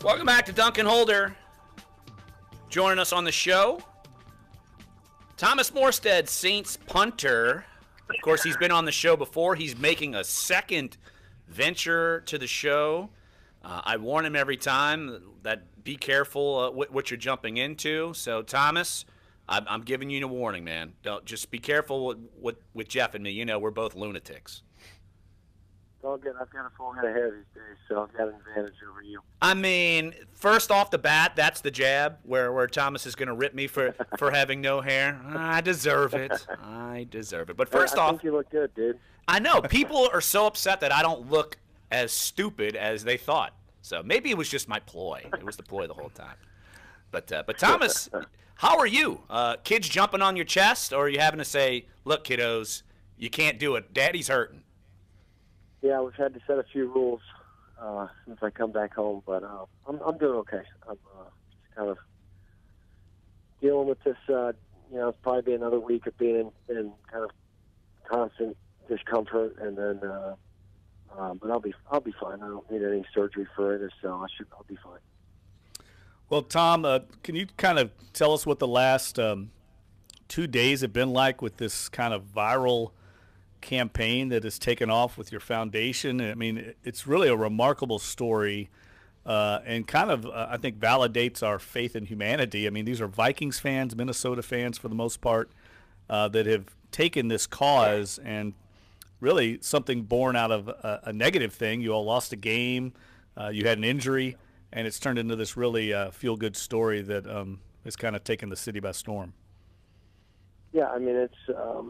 Welcome back to Duncan Holder. Joining us on the show, Thomas Morstead, Saints punter. Of course, he's been on the show before. He's making a second venture to the show. I warn him every time that be careful what you're jumping into. So, Thomas, I'm giving you a warning, man. Don't just be careful with Jeff and me. You know, we're both lunatics. All good. I've got a full head of hair these days, so I've got an advantage over you. I mean, first off the bat, that's the jab where Thomas is going to rip me for having no hair. I deserve it. I deserve it. But first off, I think you look good, dude. I know. People are so upset that I don't look as stupid as they thought. So maybe it was just my ploy. It was the ploy the whole time. But Thomas, how are you? Kids jumping on your chest, or are you having to say, look, kiddos, you can't do it. Daddy's hurting. Yeah, we've had to set a few rules since I come back home, but I'm doing okay. I'm just kind of dealing with this. It's probably be another week of being in kind of constant discomfort, and then but I'll be fine. I don't need any surgery for it, so I'll be fine. Well, Tom, can you kind of tell us what the last 2 days have been like with this kind of viral campaign that has taken off with your foundation? I mean, it's really a remarkable story, and kind of I think validates our faith in humanity. I mean, these are Vikings fans, Minnesota fans for the most part, that have taken this cause, and really something born out of a negative thing. You all lost a game, you had an injury, and it's turned into this really feel-good story that has kind of taken the city by storm. Yeah, I mean, it's a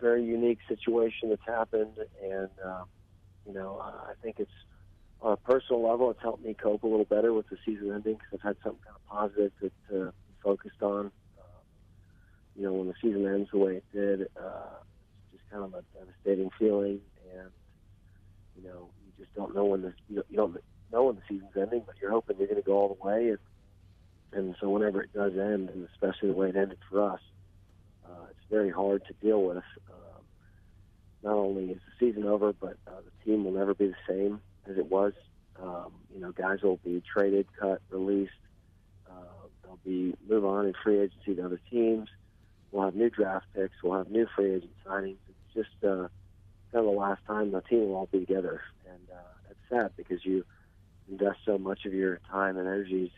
very unique situation that's happened, and I think it's on a personal level, it's helped me cope a little better with the season ending because I've had something kind of positive to be focused on. When the season ends the way it did, it's just kind of a devastating feeling, and you just don't know when you don't know when the season's ending, but you're hoping you're going to go all the way, and so whenever it does end, and especially the way it ended for us. It's very hard to deal with. Not only is the season over, but the team will never be the same as it was. Guys will be traded, cut, released. They'll move on in free agency to other teams. We'll have new draft picks. We'll have new free agent signings. It's just kind of the last time the team will all be together. And it's sad because you invest so much of your time and energies,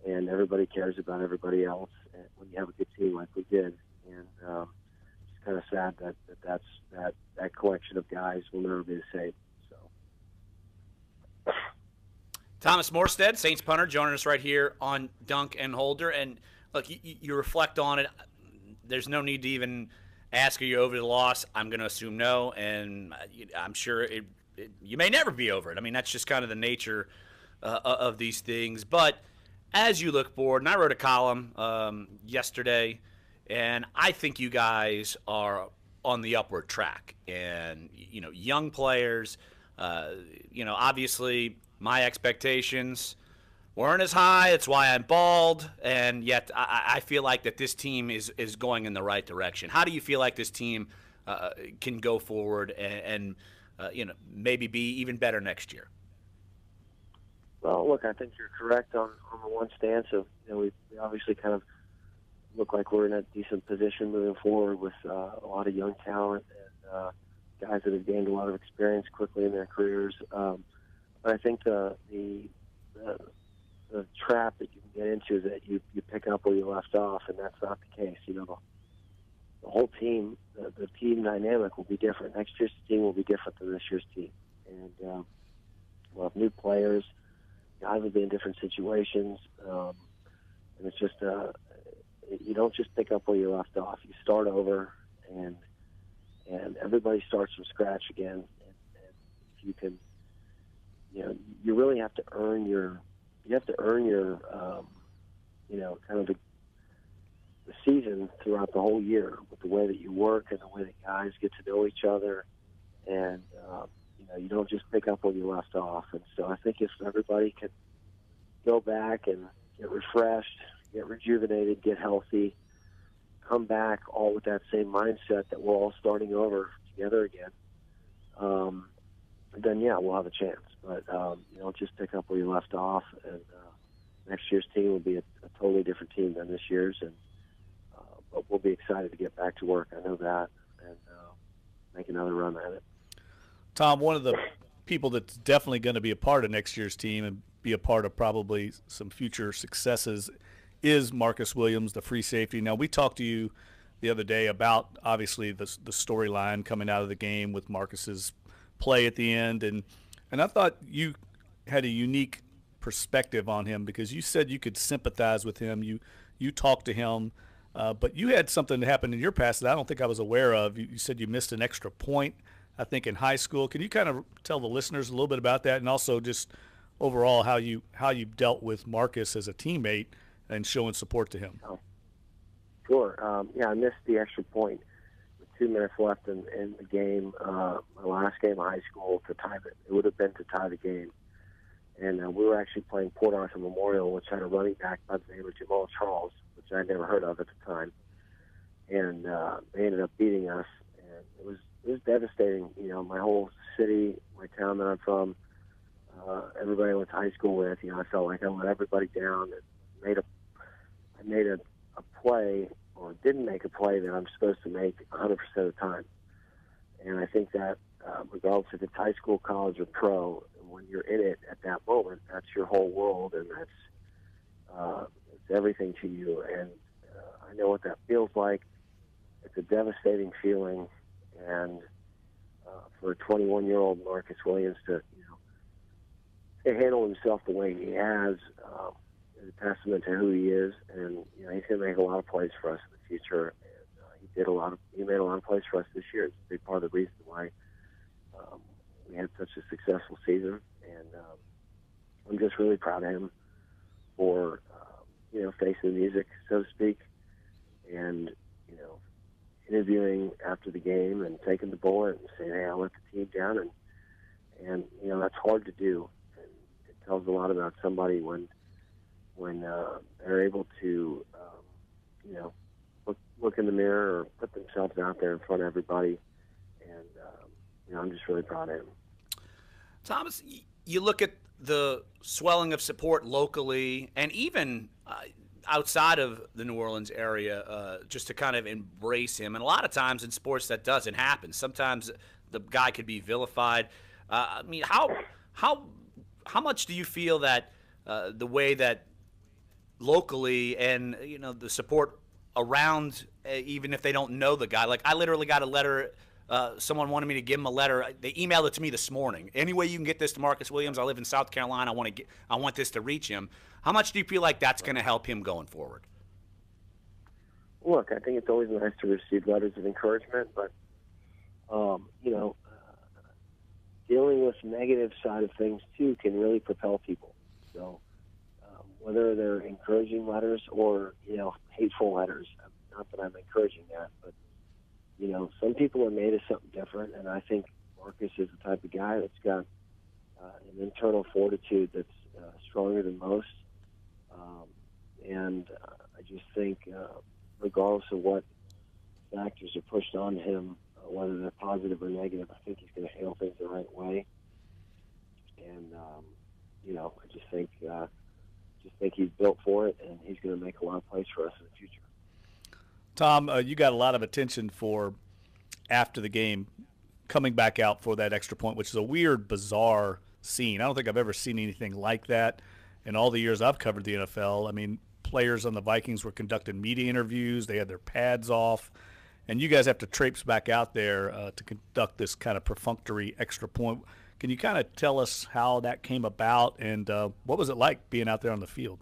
and everybody cares about everybody else when you have a good team like we did. And it's kind of sad that collection of guys will never be the same. So, Thomas Morstead, Saints punter, joining us right here on Dunk and Holder. And look, you reflect on it. There's no need to even ask, are you over the loss? I'm going to assume no, and I'm sure you may never be over it. I mean, that's just kind of the nature of these things. But as you look forward, and I wrote a column yesterday, and I think you guys are on the upward track. And, young players, obviously my expectations weren't as high. It's why I'm bald. And yet I feel like that this team is going in the right direction. How do you feel like this team can go forward and maybe be even better next year? Well, look, I think you're correct on the one stance of, we obviously kind of look like we're in a decent position moving forward with a lot of young talent and guys that have gained a lot of experience quickly in their careers. But I think the trap that you can get into is that you pick up where you left off, and that's not the case. The whole team, the team dynamic will be different. Next year's team will be different than this year's team. And we'll have new players. Guys will be in different situations, and it's just you don't just pick up where you left off. You start over, and everybody starts from scratch again. And if you can, you really have to earn your kind of the season throughout the whole year with the way that you work and the way that guys get to know each other, and you don't just pick up where you left off. And so I think if everybody could go back and get refreshed, get rejuvenated, get healthy, come back all with that same mindset that we're all starting over together again, then, yeah, we'll have a chance. but just pick up where you left off, and next year's team will be a totally different team than this year's, and but we'll be excited to get back to work. I know that, and make another run at it. Tom, one of the people that's definitely going to be a part of next year's team and be a part of probably some future successes is Marcus Williams, the free safety. Now, we talked to you the other day about, obviously, the storyline coming out of the game with Marcus's play at the end, and I thought you had a unique perspective on him because you said you could sympathize with him. You talked to him, but you had something that happened in your past that I don't think I was aware of. You said you missed an extra point, I think, in high school. Can you kind of tell the listeners a little bit about that, and also just overall how you dealt with Marcus as a teammate and showing support to him? Oh, sure. I missed the extra point with 2 minutes left in the game, my last game of high school, to tie it. It would have been to tie the game. And we were actually playing Port Arthur Memorial, which had a running back by the name of Jamal Charles, which I'd never heard of at the time. And they ended up beating us, and it was devastating. My whole city, my town that I'm from, everybody I went to high school with, I felt like I let everybody down and I made a play, or didn't make a play that I'm supposed to make 100% of the time. And I think that regardless if it's high school, college, or pro, when you're in it at that moment, that's your whole world, and that's it's everything to you. And I know what that feels like. It's a devastating feeling, and for a 21-year-old Marcus Williams to handle himself the way he has is a testament to who he is, and he's going to make a lot of plays for us in the future. And he made a lot of plays for us this year. It's a big part of the reason why we had such a successful season, and I'm just really proud of him for facing the music, so to speak, and interviewing after the game and taking the bullet and saying, "Hey, I let the team down," and that's hard to do. And it tells a lot about somebody when they're able to look in the mirror or put themselves out there in front of everybody. And I'm just really proud of him. Thomas, you look at the swelling of support locally and even outside of the New Orleans area, just to kind of embrace him. And a lot of times in sports that doesn't happen. Sometimes the guy could be vilified. How much do you feel that the way that locally and the support around, even if they don't know the guy, like I literally got a letter. Someone wanted me to give him a letter. They emailed it to me this morning. Any way you can get this to Marcus Williams? I live in South Carolina. I want this to reach him. How much do you feel like that's going to help him going forward? Look, I think it's always nice to receive letters of encouragement, but dealing with negative side of things too can really propel people. So whether they're encouraging letters or hateful letters, not that I'm encouraging that, but some people are made of something different, and I think Marcus is the type of guy that's got an internal fortitude that's stronger than most. And I just think, regardless of what factors are pushed on him, whether they're positive or negative, I think he's going to handle things the right way. And I just think he's built for it, and he's going to make a lot of plays for us in the future. Tom, you got a lot of attention for after the game coming back out for that extra point, which is a weird, bizarre scene. I don't think I've ever seen anything like that in all the years I've covered the NFL. I mean, players on the Vikings were conducting media interviews. They had their pads off. And you guys have to traipse back out there to conduct this kind of perfunctory extra point. Can you kind of tell us how that came about and what was it like being out there on the field?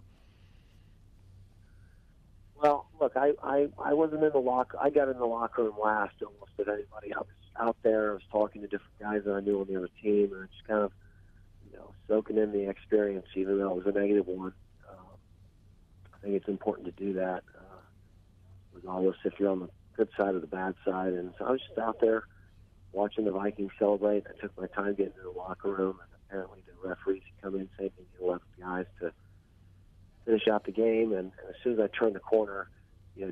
Well, look, I wasn't in the locker. I got in the locker room last almost than anybody. I was out there. I was talking to different guys that I knew on the other team, and just kind of, soaking in the experience, even though it was a negative one. I think it's important to do that, regardless if you're on the good side or the bad side. And so I was just out there watching the Vikings celebrate. I took my time getting in the locker room, and apparently the referees come in saying they need 11 guys to finish out the game. And as soon as I turned the corner,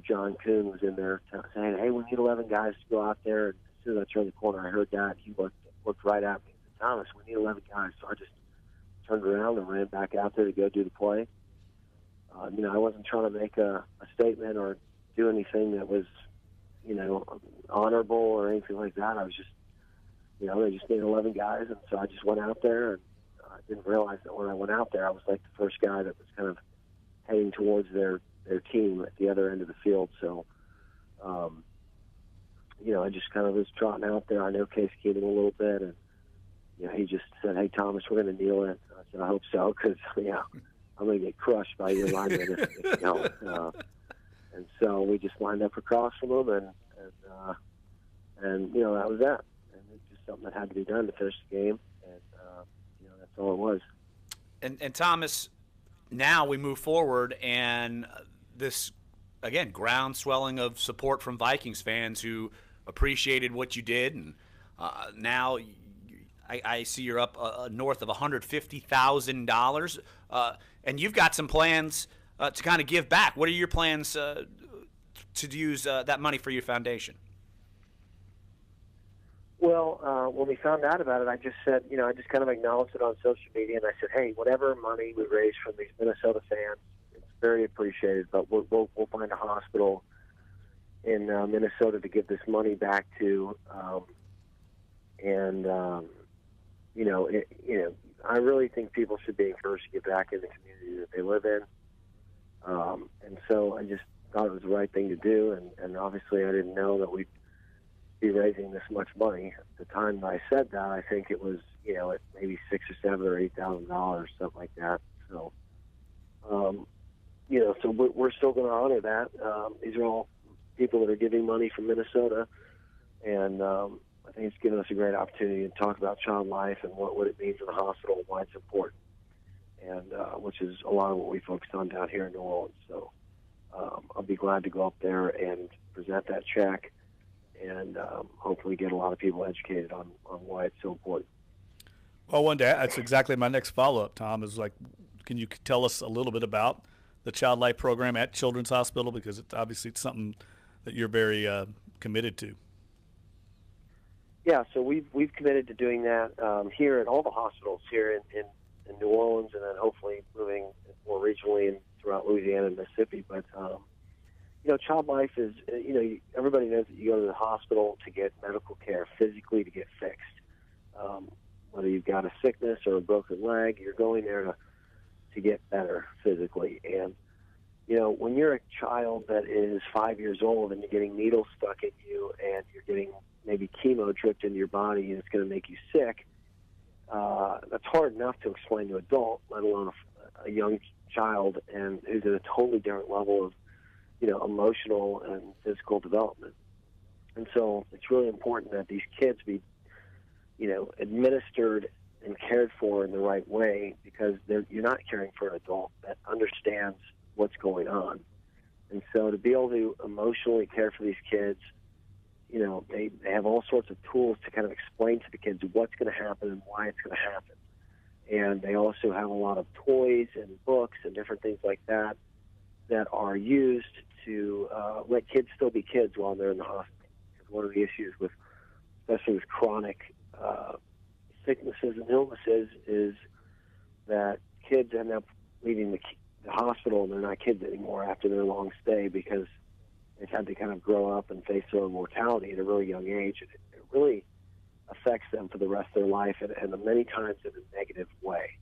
John Kuhn was in there saying, "Hey, we need 11 guys to go out there." And as soon as I turned the corner, I heard that. He looked right at me and said, "Thomas, we need 11 guys." So I just turned around and ran back out there to go do the play. I wasn't trying to make a statement or do anything that was, honorable or anything like that. I was just, they just needed 11 guys, and so I just went out there, and I didn't realize that when I went out there, I was like the first guy that was kind of heading towards their team at the other end of the field. So, I just kind of was trotting out there. I know Case Keenum a little bit, and he just said, "Hey, Thomas, we're going to kneel in." I said, "I hope so, because I'm going to get crushed by your lineman if you don't." And so we just lined up across from him, and that was that. And it's just something that had to be done to finish the game, and that's all it was. And Thomas, now we move forward, and this, again, ground swelling of support from Vikings fans who appreciated what you did, and now I see you're up north of $150,000, and you've got some plans to kind of give back. What are your plans to use that money for your foundation? Well, when we found out about it, I just said, I just kind of acknowledged it on social media, and I said, hey, whatever money we raise from these Minnesota fans, it's very appreciated, but we'll find a hospital in Minnesota to give this money back to, I really think people should be encouraged to get back in the community that they live in, and so I just thought it was the right thing to do, and obviously I didn't know that we'd be raising this much money. At the time that I said that, I think it was, at maybe $6,000 or $7,000 or $8,000, something like that. So, so we're still going to honor that. These are all people that are giving money from Minnesota, and I think it's given us a great opportunity to talk about child life and what it means in the hospital and why it's important, and which is a lot of what we focus on down here in New Orleans. So I'll be glad to go up there and present that check, and hopefully get a lot of people educated on why it's so important. Well, one day, that's exactly my next follow-up, Tom, is like, can you tell us a little bit about the Child Life program at Children's Hospital, because it's obviously something that you're very committed to. Yeah, so we've committed to doing that here at all the hospitals here in New Orleans, and then hopefully moving more regionally and throughout Louisiana and Mississippi. But Child Life is, everybody knows that you go to the hospital to get medical care, physically to get fixed. Whether you've got a sickness or a broken leg, you're going there to get better physically. And, when you're a child that is 5 years old and you're getting needles stuck in you and you're getting maybe chemo dripped into your body and it's going to make you sick, that's hard enough to explain to an adult, let alone a young child, and who's at a totally different level of emotional and physical development. And so it's really important that these kids be, administered and cared for in the right way, because you're not caring for an adult that understands what's going on. And so to be able to emotionally care for these kids, they have all sorts of tools to kind of explain to the kids what's going to happen and why it's going to happen. And they also have a lot of toys and books and different things like that are used to let kids still be kids while they're in the hospital. Because one of the issues especially with chronic sicknesses and illnesses, is that kids end up leaving the hospital and they're not kids anymore after their long stay, because they've had to kind of grow up and face their own mortality at a really young age. And it really affects them for the rest of their life, and many times in a negative way,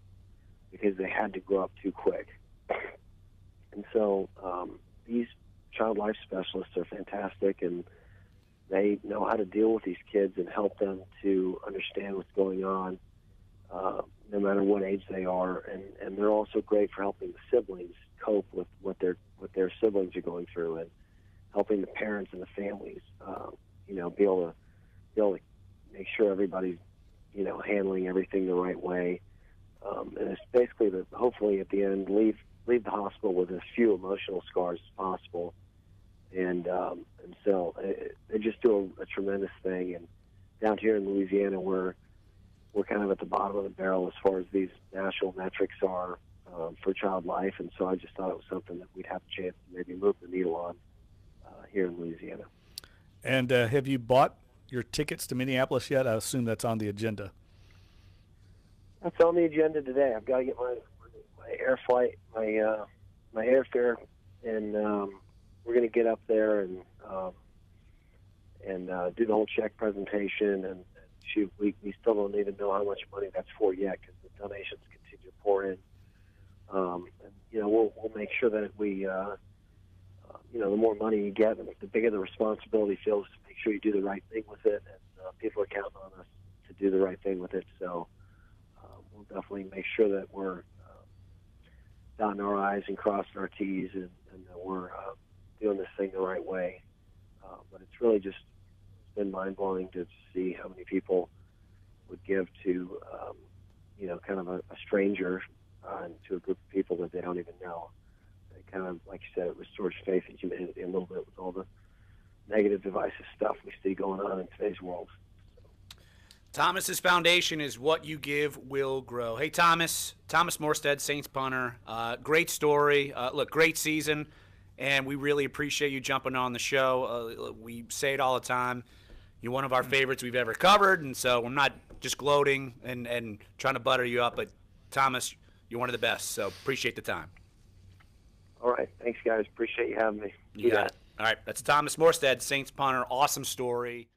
because they had to grow up too quick. And so these child life specialists are fantastic, and they know how to deal with these kids and help them to understand what's going on, no matter what age they are. And they're also great for helping the siblings cope with what their siblings are going through, and helping the parents and the families, be able to make sure everybody's, handling everything the right way. And it's basically hopefully at the end, leave the hospital with as few emotional scars as possible. And so they just do a tremendous thing. And down here in Louisiana, we're kind of at the bottom of the barrel as far as these national metrics are for child life. And so I just thought it was something that we'd have a chance to maybe move the needle on here in Louisiana. And have you bought your tickets to Minneapolis yet? I assume that's on the agenda. That's on the agenda today. I've got to get my air flight, my airfare, and we're going to get up there and do the whole check presentation. And shoot, we still don't even know how much money that's for yet because the donations continue to pour in. And we'll make sure that we, the more money you get, the bigger the responsibility feels to make sure you do the right thing with it. And people are counting on us to do the right thing with it. So we'll definitely make sure that we're dotting our I's and crossing our T's, and that we're doing this thing the right way. But it's really just been mind-blowing to see how many people would give to, kind of a stranger and to a group of people that they don't even know. It kind of, like you said, it restores faith in humanity a little bit with all the negative, divisive stuff we see going on in today's world. Thomas's foundation is what you give will grow. Hey, Thomas Morstead, Saints punter. Great story. Look, great season, and we really appreciate you jumping on the show. We say it all the time. You're one of our favorites we've ever covered, and so I'm not just gloating and trying to butter you up, but Thomas, you're one of the best, so appreciate the time. All right. Thanks, guys. Appreciate you having me. You got it. All right. That's Thomas Morstead, Saints punter. Awesome story.